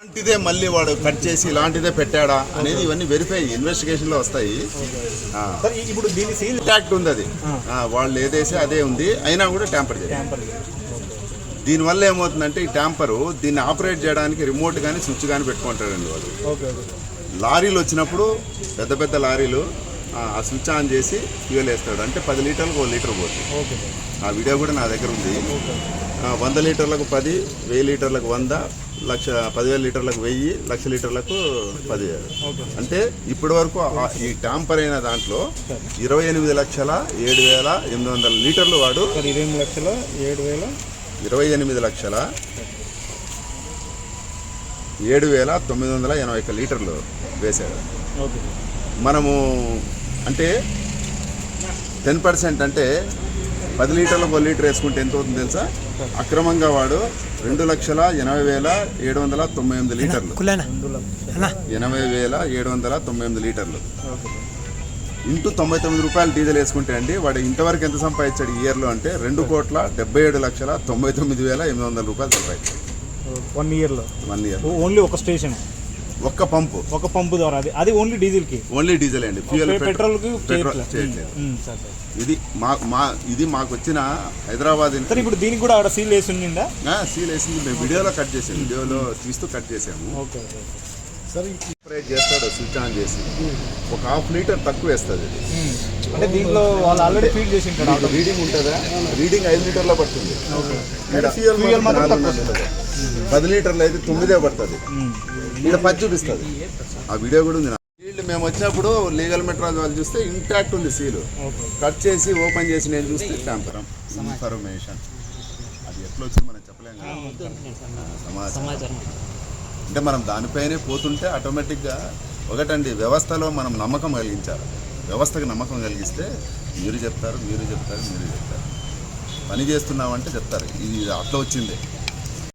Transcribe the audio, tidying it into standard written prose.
ఇలాంటిదే మళ్ళీ వాడు కట్ చేసి ఇలాంటిదే పెట్టాడా అనేది ఇవన్నీ వెరిఫై ఇన్వెస్టిగేషన్లో వస్తాయి. ఇప్పుడు దీని సీల్ ఇంటాక్ట్ ఉంది అది, వాళ్ళు ఏదేసి అదే ఉంది, అయినా కూడా ట్యాంపర్ చేయాలి. దీనివల్ల ఏమవుతుందంటే ఈ ట్యాంపరు దీన్ని ఆపరేట్ చేయడానికి రిమోట్ కానీ స్విచ్ కానీ పెట్టుకుంటారండి వాళ్ళు. లారీలు వచ్చినప్పుడు పెద్ద పెద్ద లారీలు ఆ స్విచ్ ఆన్ చేసి ఫ్యూయల్ వేస్తాడు, అంటే 10 లీటర్లకు 1 లీటర్ పోతుంది. ఆ వీడియో కూడా నా దగ్గర ఉంది. 100 లీటర్లకు 10, 1000 లీటర్లకు 100, 10,000 లీటర్లకు 1000, 1,00,000 లీటర్లకు 10,000. అంటే ఇప్పటి వరకు ఈ ట్యాంపర్ అయిన దాంట్లో 28,07,800 లీటర్లు వాడు 28,07,981 లీటర్లు వేశాడు. మనము అంటే 10% అంటే 10 లీటర్లకు 1 లీటర్ వేసుకుంటే ఎంత అవుతుంది తెలుసా? అక్రమంగా వాడు 2,80,798 లీటర్లు, 80,798 లీటర్లు ఇంటూ 99 రూపాయలు డీజిల్ వేసుకుంటే అండి వాడు ఇంతవరకు ఎంత సంపాదించాడు ఇయర్లో అంటే 2,77,99,800 రూపాయలు సంపాదించాడు 1 ఇయర్. ఓన్లీ ఒక స్టేషన్, ఒక పంపు ద్వారా. అది ఓన్లీ డీజిల్ అండి, ఫ్యూయల్ పెట్రోల్ చేయట్లేదు. ఇది మాకు వచ్చిన హైదరాబాద్. ఇప్పుడు దీనికి కూడా ఆడ సీల్ వేసి ఉందా? సీల్ వేసింది, మేము వీడియోలో కట్ చేసాము, వీడియోలో తీస్తూ కట్ చేసాము. సరే ఆపరేట్ చేస్తాడు స్విచ్ ఆన్ చేసి, ఒక 1/2 లీటర్ తక్కువ వేస్తుంది. అంటే దీంట్లో వాళ్ళు ఆల్రెడీ ఫీల్ చేసి ఉంటాడు, రీడింగ్ ఉంటుందా? రీడింగ్ 5 లీటర్లో పడుతుంది, 10 లీటర్లు అయితే 9 పడుతుంది. ఇక్కడ 10 చూపిస్తుంది, ఆ వీడియో కూడా ఉంది. వీళ్ళు మేము వచ్చినప్పుడు లీగల్ మెట్రాలజీ వాళ్ళు చూస్తే ఇంటాక్ట్ ఉంది సీలు. కట్ చేసి ఓపెన్ చేసి నేను చూస్తే ట్యాంపరం ఇన్ఫర్మేషన్ అది ఎట్లా వచ్చింది మనం చెప్పలేము. సమాచారం అంటే మనం దానిపైనే పోతుంటే ఆటోమేటిక్గా ఒకటండి, వ్యవస్థలో మనం నమ్మకం కలిగించాలి. వ్యవస్థకు నమ్మకం కలిగిస్తే మీరు చెప్తారు, పని చేస్తున్నామంటే చెప్తారు ఇది అట్లా వచ్చింది.